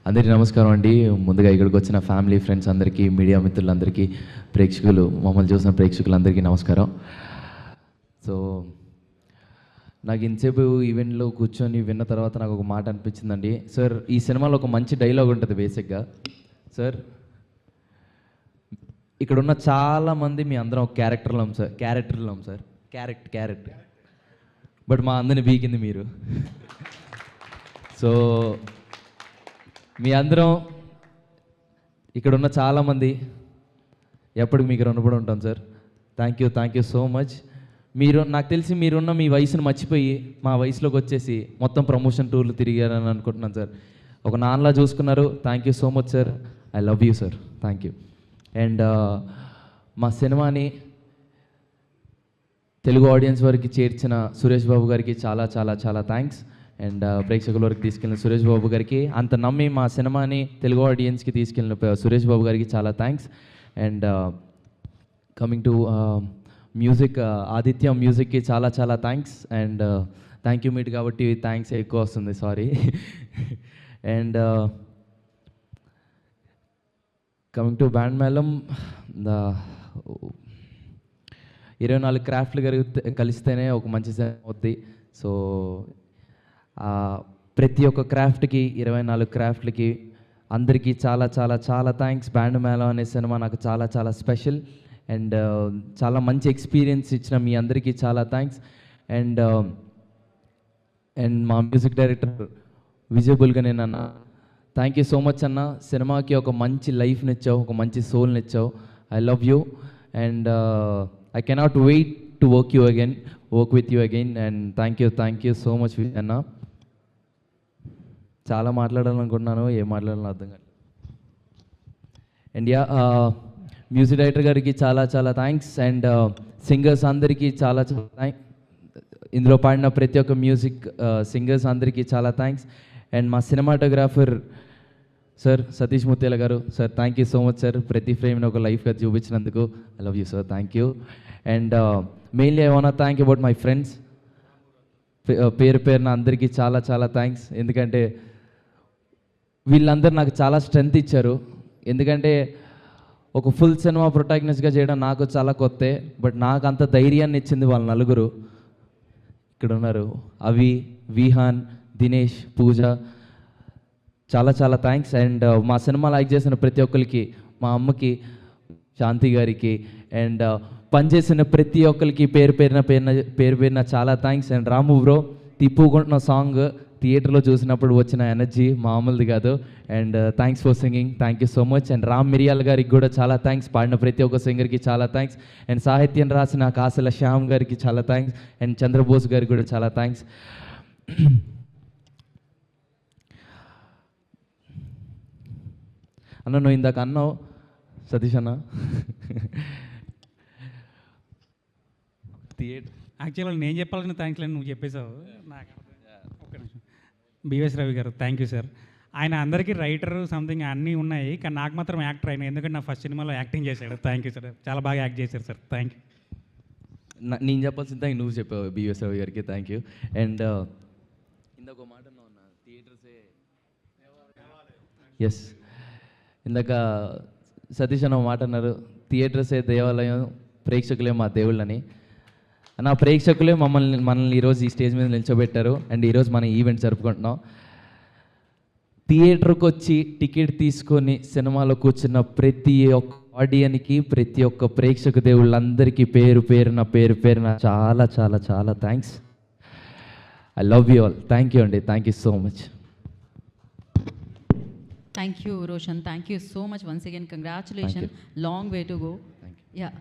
అందరికీ నమస్కారం అండి. ముందుగా ఇక్కడికి వచ్చిన ఫ్యామిలీ ఫ్రెండ్స్ అందరికీ, మీడియా మిత్రులందరికీ, ప్రేక్షకులు మమ్మల్ని చూసిన ప్రేక్షకులందరికీ నమస్కారం. సో నాకు ఇంతసేపు ఈవెంట్లో కూర్చొని విన్న తర్వాత నాకు ఒక మాట అనిపించిందండి. సార్, ఈ సినిమాలో ఒక మంచి డైలాగ్ ఉంటుంది బేసిక్గా. సార్, ఇక్కడున్న చాలామంది మీ అందరం ఒక క్యారెక్టర్లం సార్. క్యారెక్టర్ బట్ మా అందరిని బీకింది మీరు. సో మీ అందరం ఇక్కడున్న చాలామంది ఎప్పటికి మీకు రుణపడి ఉంటాం sir. Thank you so much. మీరు, నాకు తెలిసి మీరున్న మీ వయసును మర్చిపోయి మా వయసులోకి వచ్చేసి మొత్తం ప్రమోషన్ టూర్లు తిరిగారని అనుకుంటున్నాను సార్. ఒక నాన్నలా చూసుకున్నారు. Thank you so much sir. I love you sir. Thank you. And మా సినిమాని తెలుగు ఆడియన్స్ వరకు చేర్చిన సురేష్ బాబు గారికి చాలా చాలా చాలా థ్యాంక్స్. అండ్ ప్రేక్షకుల వరకు తీసుకెళ్ళిన సురేష్ బాబు గారికి, అంత నమ్మి మా సినిమాని తెలుగు ఆడియన్స్కి తీసుకెళ్ళిన సురేష్ బాబు గారికి చాలా thanks. And coming to music, Aditya మ్యూజిక్కి చాలా చాలా thanks. And thank you meet కాబట్టి థ్యాంక్స్ ఎక్కువ వస్తుంది, sorry. And coming to band Melam, 24 క్రాఫ్ట్లు కలిస్తేనే ఒక మంచి సినిమా అవుద్ది. సో ప్రతి ఒక్క క్రాఫ్ట్కి, 24 క్రాఫ్ట్లకి అందరికీ చాలా చాలా చాలా థ్యాంక్స్. బ్యాండ్ మేళం అనే సినిమా నాకు చాలా చాలా స్పెషల్. అండ్ చాలా మంచి ఎక్స్పీరియన్స్ ఇచ్చిన మీ అందరికీ చాలా థ్యాంక్స్. అండ్ మా మ్యూజిక్ డైరెక్టర్ విజయబుల్గా నేను అన్న, థ్యాంక్ యూ సో మచ్ అన్న. సినిమాకి ఒక మంచి లైఫ్ని ఇచ్చావు, ఒక మంచి సోల్ని ఇచ్చావు. I love you and I cannot wait to work with you again. And thank you so much అన్న. చాలా మాట్లాడాలనుకుంటున్నాను, ఏం మాట్లాడాలో అర్థం కాదు. అండ్ మ్యూజిక్ డైరెక్టర్ గారికి చాలా చాలా థ్యాంక్స్. అండ్ సింగర్స్ అందరికీ చాలా చాలా థ్యాంక్స్. ఇందులో పాడిన ప్రతి ఒక్క మ్యూజిక్ సింగర్స్ అందరికీ చాలా థ్యాంక్స్. అండ్ మా సినిమాటోగ్రాఫర్ సార్ సతీష్ ముత్యాల గారు, sir thank you so much sir. ప్రతి ఫ్రేమ్ని ఒక లైఫ్గా చూపించినందుకు I love you sir. Thank you. And mainly I want thank about my friends. పేరున అందరికీ చాలా చాలా థ్యాంక్స్. ఎందుకంటే వీళ్ళందరూ నాకు చాలా స్ట్రెంగ్త్ ఇచ్చారు. ఎందుకంటే ఒక ఫుల్ సినిమా ప్రొటాగనిస్ట్గా చేయడం నాకు చాలా కొత్తే, బట్ నాకు అంత ధైర్యాన్ని ఇచ్చింది వాళ్ళ నలుగురు ఇక్కడ ఉన్నారు. అవి, విహాన్, దినేష్, పూజ, చాలా చాలా థ్యాంక్స్. అండ్ మా సినిమా లైక్ చేసిన ప్రతి ఒక్కరికి, మా అమ్మకి, శాంతి గారికి, అండ్ పనిచేసిన ప్రతి ఒక్కరికి పేరు పేరున చాలా థ్యాంక్స్. అండ్ రాము బ్రో, తిప్పుకుంటున్న సాంగ్ థియేటర్లో చూసినప్పుడు వచ్చిన ఎనర్జీ మామూలుది కాదు. And thanks for singing. Thank you so much. And Ram Miriyala గారికి కూడా చాలా థ్యాంక్స్. పాడిన ప్రతి ఒక్క సింగర్కి చాలా థ్యాంక్స్. అండ్ సాహిత్యం రాసిన కాసల శ్యామ్ గారికి చాలా థ్యాంక్స్. అండ్ చంద్రబోస్ గారికి కూడా చాలా థ్యాంక్స్. అన్న, నువ్వు ఇందాక అన్నావు సతీష్ అన్న, థియేటర్ యాక్చువల్గా నేను చెప్పాలని థ్యాంక్స్ లేని నువ్వు చెప్పేశావు. నాకు ఒక్క నిమిషం. బిఎస్ రవి గారు, థ్యాంక్ యూ సార్. ఆయన అందరికీ రైటర్ సంథింగ్ అన్నీ ఉన్నాయి, కానీ నాకు మాత్రం యాక్టర్ అయినా, ఎందుకంటే నా ఫస్ట్ సినిమాలో యాక్టింగ్ చేశాడు. థ్యాంక్ యూ సార్, చాలా బాగా యాక్ట్ చేశారు సార్. Thank you. నేను చెప్పాల్సిన థ్యాంక్ నువ్వు చెప్పావు బిఎస్ రవి గారికి. Thank you. అండ్ ఇందాక మాట ఉన్నా థియేటర్సే, ఎస్, ఇందాక సతీష్ అన్న మాట అన్నారు, థియేటర్సే దేవాలయం, ప్రేక్షకులే మా దేవుళ్ళని. నా ప్రేక్షకులే మనల్ని ఈరోజు ఈ స్టేజ్ మీద నిల్చోబెట్టారు. అండ్ ఈరోజు మనం ఈవెంట్ జరుపుకుంటున్నాం. థియేటర్కి వచ్చి టికెట్ తీసుకొని సినిమాలో కూర్చున్న ప్రతి ఒక్క ఆడియన్కి, ప్రతి ఒక్క ప్రేక్షక దేవుళ్ళందరికీ పేరున చాలా చాలా చాలా thanks. I love you all. Thank you అండి. Thank you so much. Thank you, Roshan. Thank you so much once again. Congratulations. Long way to go. Yeah.